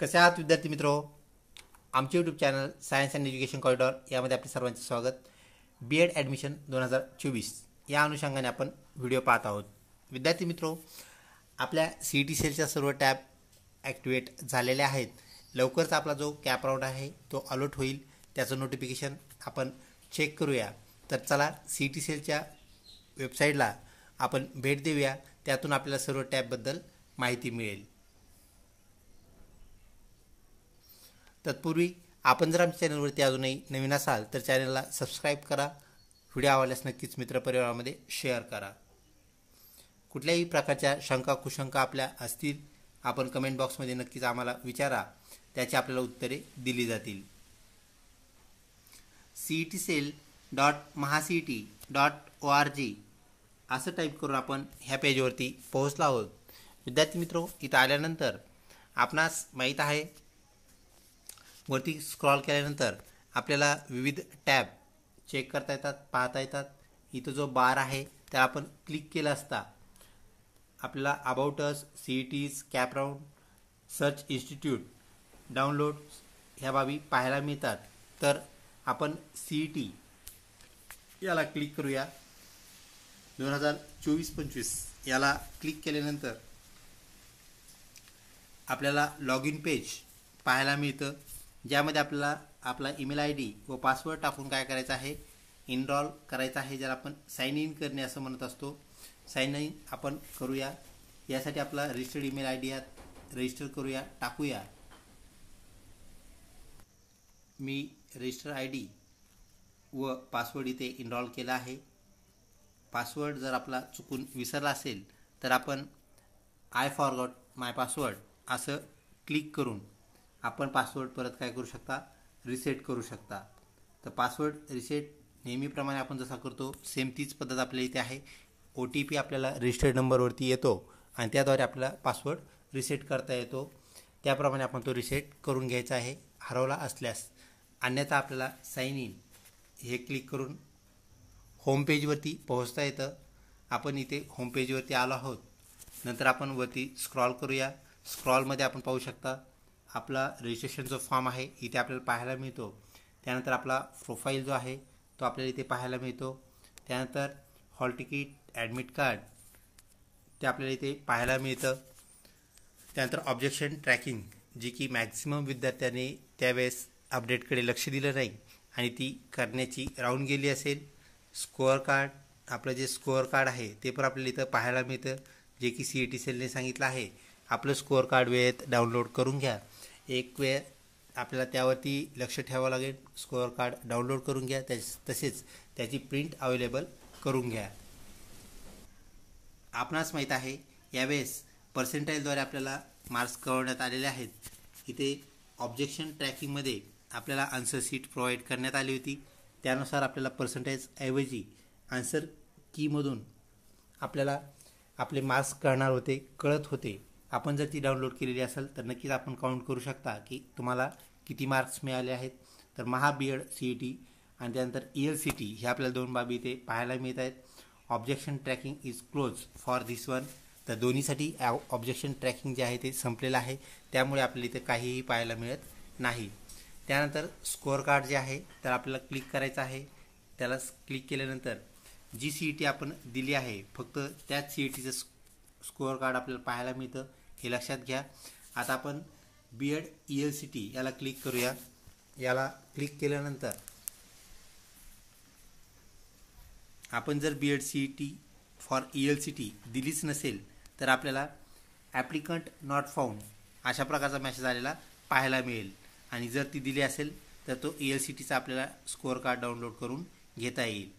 कसे आहात विद्यार्थी मित्रो. आमचे YouTube channel science and education corridor यामध्ये आपले सर्वांचे स्वागत. B.Ed ॲडमिशन 2024 या अनुषंगाने आपण व्हिडिओ पाहत आहोत. विद्यार्थी मित्रो, आपल्या CET सेलच्या सर्व टॅब ॲक्टिवेट झालेले आहेत. लवकरच आपला जो कॅप राऊंड आहे तो अलॉट होईल, त्याचं नोटिफिकेशन आपण चेक करूया. तर चला CET सेलच्या वेबसाईटला आपण भेट देऊया, त्यातून आपल्याला सर्व टॅबबद्दल माहिती मिळेल. तत्पूर्वी आपण जर आमच्या चॅनलवरती अजूनही नवीन असाल तर चॅनलला सबस्क्राईब करा. व्हिडिओ आवडल्यास नक्कीच मित्रपरिवारामध्ये शेअर करा. कुठल्याही प्रकारच्या शंका कुशंका आपल्या असतील, आपण कमेंट बॉक्समध्ये नक्कीच आम्हाला विचारा, त्याची आपल्याला उत्तरे दिली जातील. cetcell.mahacet.org असं टाईप करून आपण ह्या पेजवरती पोहोचला आहोत. विद्यार्थी मित्रो, इथं आल्यानंतर आपणास माहीत आहे, वरती स्क्रॉल केल्यानंतर आपल्याला विविध टॅब चेक करता येतात, पाहता येतात. इथं जो बार आहे त्या आपण क्लिक केला असता आपल्याला about us, CETs, cap round, search institute, download ह्या बाबी पाहायला मिळतात. तर आपण CET याला क्लिक करूया. 2024-25 याला क्लिक केल्यानंतर आपल्याला लॉग इन पेज पाहायला मिळतं, ज्यामध्ये आपल्याला आपला ईमेल ID व पासवर्ड टाकून काय करायचं आहे, इनरोल करायचं आहे, ज्याला आपण साइन इन करणे असं म्हणत असतो. साइन इन आपण करूया. यासाठी आपला रजिस्टर्ड ईमेल ID यात रजिस्टर करूया, टाकूया. मी रजिस्टर ID व पासवर्ड इथे इनरोल केला आहे. पासवर्ड जर आपला चुकून विसरला असेल तर आपण आय फॉरगॉट माय पासवर्ड असं क्लिक करून आपण पासवर्ड परत काय करू शकता, रिसेट करू शकता. तर पासवर्ड रिसेट नेहमीप्रमाणे आपण जसा करतो सेम तीच पद्धत आपल्या इथे आहे. OTP आपल्याला रजिस्टर्ड नंबरवरती येतो आणि त्याद्वारे आपल्याला पासवर्ड रिसेट करता येतो. त्याप्रमाणे आपण तो रिसेट करून घ्यायचा आहे हरवला असल्यास. अन्यथा आपल्याला साइन इन हे क्लिक करून होम पेजवरती पोहोचता येतं. आपण इथे होम पेजवरती आलो आहोत. नंतर आपण वरती स्क्रॉल करूया. स्क्रॉलमध्ये आपण पाहू शकता आपला रजिस्ट्रेशनचा फॉर्म आहे, इथे आपल्याला पाहायला मिळतो. त्यानंतर आपला प्रोफाईल जो आहे तो आपल्याला इथे पाहायला मिळतो. त्यानंतर हॉल तिकीट, ॲडमिट कार्ड ते आपल्याला इथे पाहायला मिळतं. त्यानंतर ऑब्जेक्शन ट्रॅकिंग, जी की मॅक्झिमम विद्यार्थ्यांनी त्यावेळेस अपडेटकडे लक्ष दिलं नाही आणि ती करण्याची राहून गेली असेल. स्कोअर कार्ड, आपलं जे स्कोअर कार्ड आहे ते पण आपल्याला इथं पाहायला मिळतं, जे की CET सेलने सांगितलं आहे आपलं स्कोअर कार्ड वेळेत डाउनलोड करून घ्या. एक वेळ आपल्याला त्यावरती लक्ष ठेवावं लागेल. स्कोअर कार्ड डाउनलोड करून घ्या, तसेच त्याची प्रिंट अवेलेबल करून घ्या. आपणास माहीत आहे यावेळेस पर्सेंटाईलद्वारे आपल्याला मार्क्स कळवण्यात आलेले आहेत. इथे ऑब्जेक्शन ट्रॅकिंगमध्ये आपल्याला आन्सर शीट प्रोव्हाइड करण्यात आली होती. त्यानुसार आपल्याला पर्सेंटेजऐवजी आन्सर कीमधून आपल्याला आपले मार्क्स कळत होते. आपण जर ती डाउनलोड केलेली असेल तर नक्कीच आपण काउंट करू शकता की तुम्हाला किती मार्क्स मिळाले आहेत. तर B.Ed CET आणि त्यानंतर ELCT हे आपल्याला दोन बाबी इथे पाहायला मिळत आहेत. Objection tracking is close for this one. तर दोन्हीसाठी ऑब्जेक्शन ट्रॅकिंग जे आहे ते संपलेलं आहे, त्यामुळे आपल्याला इथे काहीही पाहायला मिळत नाही. त्यानंतर स्कोअर कार्ड जे आहे तर आपल्याला क्लिक करायचं आहे. त्याला क्लिक केल्यानंतर जी CET आपण दिली आहे फक्त त्याच CETचं स्कोअर कार्ड आपल्याला पाहायला मिळतं, हे लक्षात घ्या. आता आपण B.Ed ELCT याला क्लिक करूया. याला क्लिक केल्यानंतर आपण जर B.Ed CET फॉर ELCT दिलीच नसेल तर आपल्याला ॲप्लिकंट नॉट फाउंड अशा प्रकारचा मेसेज आलेला पाहायला मिळेल. आणि जर ती दिली असेल तर तो ELCTचा आपल्याला स्कोअर कार्ड डाउनलोड करून घेता येईल.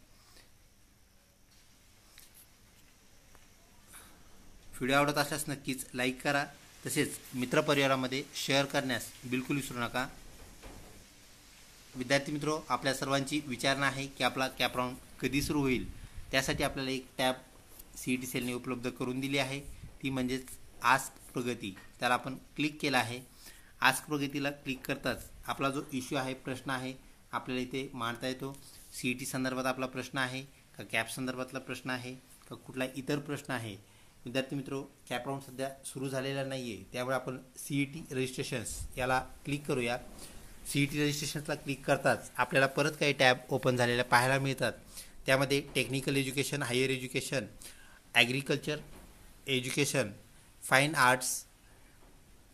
व्हिडिओ आवडत असल्यास नक्कीच लाईक करा, तसेच मित्रपरिवारामध्ये शेअर करण्यास बिलकुल विसरू नका. विद्यार्थी मित्रो, आपल्या सर्वांची विचारणा आहे की आपला कॅप राऊंड कधी सुरू होईल. त्यासाठी आपल्याला एक टॅब CET सेलने उपलब्ध करून दिली आहे, ती म्हणजेच आस्क प्रगती. त्याला आपण क्लिक केलं आहे. आस्क प्रगतीला क्लिक करताच आपला जो इश्यू आहे, प्रश्न आहे, आपल्याला इथे मांडता येतो. CET संदर्भात आपला प्रश्न आहे का, कॅप संदर्भातला प्रश्न आहे का, कुठला इतर प्रश्न आहे, विद्यार्थी मित्रो, कॅप राऊंड सध्या सुरू झालेला नाही आहे, त्यामुळे आपण CET रजिस्ट्रेशन्स याला क्लिक करूया. CET रजिस्ट्रेशन्सला क्लिक करताच आपल्याला परत काही टॅब ओपन झालेल्या पाहायला मिळतात. त्यामध्ये technical education, higher education, agriculture education, fine arts,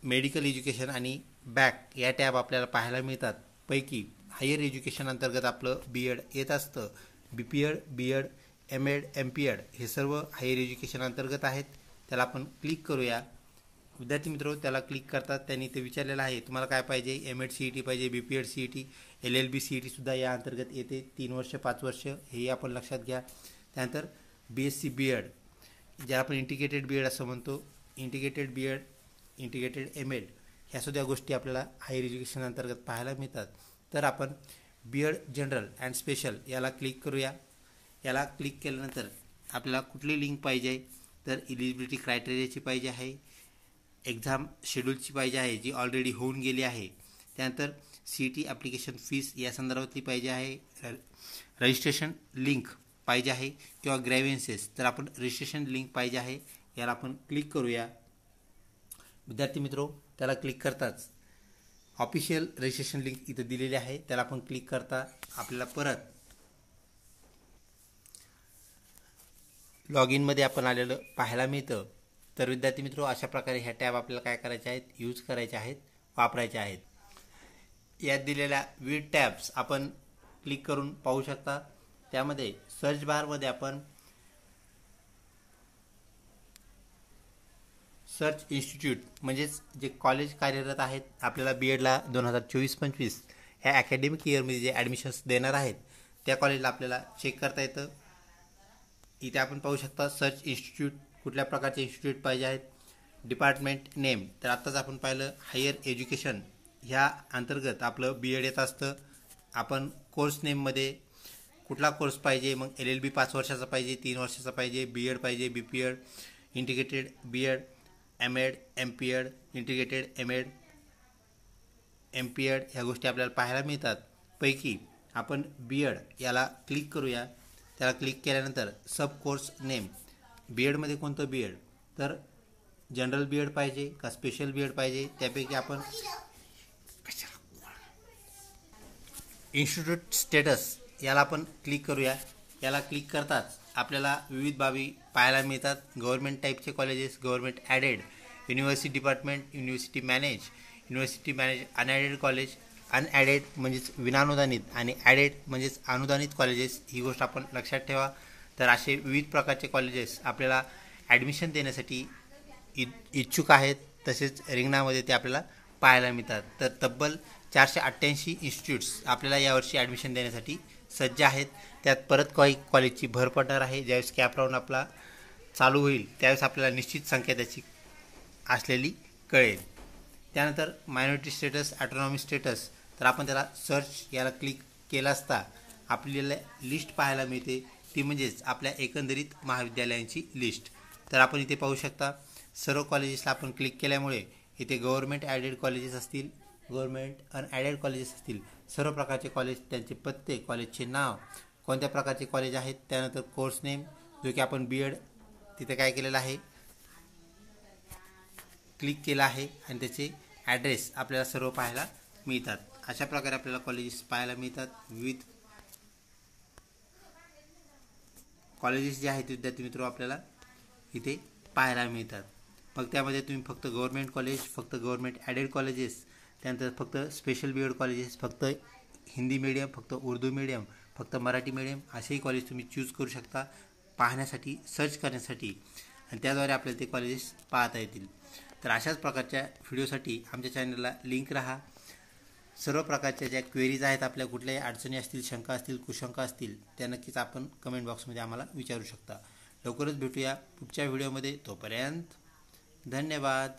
medical education आणि बॅक या टॅब आपल्याला पाहायला मिळतात. पैकी हायर एज्युकेशन अंतर्गत आपलं BEd येत असतं. BPEd, BEd, MEd, MPEd हे सर्व हायर एज्युकेशन अंतर्गत आहेत. त्याला आपण क्लिक करूया. विद्यार्थी मित्र, त्याला क्लिक करतात त्यांनी ते विचारलेलं आहे तुम्हाला काय पाहिजे. MEd CET पाहिजे, BPEd CET, LLB CET सुद्धा या अंतर्गत येते. 3 वर्ष 5 वर्ष हेही आपण लक्षात घ्या. त्यानंतर BSc BEd ज्याला आपण इंटिग्रेटेड BEd असं म्हणतो, इंटिग्रेटेड BEd, इंटिग्रेटेड MEd ह्या सुद्धा गोष्टी आपल्याला हायर एज्युकेशन अंतर्गत पाहायला मिळतात. तर आपण BEd जनरल अँड स्पेशल याला क्लिक करूया. याला क्लिक केल्यानंतर आपल्याला कुठली लिंक पाहिजे, तर इलिजिबिलिटी क्रायटेरियाची पाहिजे आहे, एक्झाम शेड्यूलची पाहिजे आहे जी ऑलरेडी होऊन गेली आहे. त्यानंतर CET ॲप्लिकेशन फीस या संदर्भातली पाहिजे आहे, रजिस्ट्रेशन लिंक पाहिजे आहे किंवा ग्रॅव्हियन्सेस, तर आपण रजिस्ट्रेशन लिंक पाहिजे आहे. याला आपण क्लिक करूया. विद्यार्थी मित्रो, त्याला क्लिक करताच ऑफिशियल रजिस्ट्रेशन लिंक इथं दिलेली आहे, त्याला आपण क्लिक करता आपल्याला परत लॉग इनमध्ये आपण आलेलं पाहायला मिळतं. तर विद्यार्थी मित्रो, अशा प्रकारे ह्या टॅब आपल्याला काय करायचे आहेत, यूज करायचे आहेत, वापरायचे आहेत. यात दिलेल्या विविध टॅब्स आपण क्लिक करून पाहू शकता. त्यामध्ये सर्च बारमध्ये आपण सर्च इन्स्टिट्यूट म्हणजेच जे कॉलेज कार्यरत आहेत आपल्याला BEdला 2024-25 ह्या अकॅडमिक इयरमध्ये जे ॲडमिशन्स देणार आहेत त्या कॉलेजला आपल्याला चेक करता येतं. इथे आपण पाहू शकता सर्च इन्स्टिट्यूट, कुठल्या प्रकारचे इन्स्टिट्यूट पाहिजे आहेत, डिपार्टमेंट नेम. तर आत्ताच आपण पाहिलं हायर एज्युकेशन ह्या अंतर्गत आपलं BEd येत असतं. आपण कोर्स नेममध्ये कुठला कोर्स पाहिजे, मग LLB 5 वर्षाचा पाहिजे, 3 वर्षाचा पाहिजे, BEd पाहिजे, BPEd, integrated BEd, MEd, MPEd, integrated MEd, MPEd ह्या गोष्टी आपल्याला पाहायला मिळतात. पैकी आपण BEd याला क्लिक करूया. त्याला क्लिक केल्यानंतर सब कोर्स नेम, BEdमध्ये कोणतं BEd, तर जनरल BEd पाहिजे का स्पेशल BEd पाहिजे, त्यापैकी आपण इन्स्टिट्यूट स्टेटस याला आपण क्लिक करूया. याला क्लिक करताच आपल्याला विविध बाबी पाहायला मिळतात. गव्हर्नमेंट टाईपचे colleges, government added, university department, university manage, unaided college, unaided म्हणजेच विनानुदानित आणि ॲडेड म्हणजेच अनुदानित कॉलेजेस, ही गोष्ट आपण लक्षात ठेवा. तर असे विविध प्रकारचे कॉलेजेस आपल्याला ॲडमिशन देण्यासाठी इच्छुक आहेत, तसेच रिंगणामध्ये ते आपल्याला पाहायला मिळतात. तर तब्बल 488 इन्स्टिट्यूट्स आपल्याला यावर्षी ॲडमिशन देण्यासाठी सज्ज आहेत. त्यात परत काही कॉलेजची भर पडणार आहे. ज्यावेळेस कॅप राऊंड आपला चालू होईल त्यावेळेस आपल्याला निश्चित संख्या त्याची असलेली कळेल. त्यानंतर मायनॉरिटी स्टेटस, ऑटोनॉमी स्टेटस, तर आपण त्याला सर्च याला क्लिक केला असता आपल्याला लिस्ट पाहायला मिळते, ती म्हणजेच आपल्या एकंदरीत महाविद्यालयांची लिस्ट. तर आपण इथे पाहू शकता सर्व कॉलेजेसला आपण क्लिक केल्यामुळे इथे गव्हर्नमेंट ॲडेड कॉलेजेस असतील, गव्हर्नमेंट अनॲडेड कॉलेजेस असतील, सर्व प्रकारचे कॉलेज, त्यांचे पत्ते, कॉलेजचे नाव, कोणत्या प्रकारचे कॉलेज आहेत, त्यानंतर कोर्स नेम जो की आपण BEd तिथे काय केलेलं आहे, क्लिक केला आहे आणि त्याचे ॲड्रेस आपल्याला सर्व पाहायला मिळतात. अशा प्रकारे आपल्याला कॉलेजेस पाहायला मिळतात. विविध कॉलेजेस जे आहेत विद्यार्थी मित्र आपल्याला इथे पाहायला मिळतात. मग त्यामध्ये तुम्ही फक्त गव्हर्नमेंट कॉलेज, फक्त गव्हर्नमेंट ॲडेड कॉलेजेस, त्यानंतर फक्त स्पेशल BEd कॉलेजेस, फक्त हिंदी मीडियम, फक्त उर्दू मीडियम, फक्त मराठी मीडियम असेही कॉलेज तुम्ही चूज करू शकता पाहण्यासाठी, सर्च करण्यासाठी, आणि त्याद्वारे आपल्याला ते कॉलेजेस पाहता येतील. तर अशाच प्रकारच्या व्हिडिओसाठी आमच्या चॅनलला लिंक राहा. सर्व प्रकारच्या ज्या क्वेरीज आहेत, आपल्या कुठल्याही अडचणी असतील, शंका असतील, कुशंका असतील, त्या नक्कीच आपण कमेंट बॉक्समध्ये आम्हाला विचारू शकता. लवकरच भेटूया पुढच्या व्हिडिओमध्ये. तोपर्यंत धन्यवाद.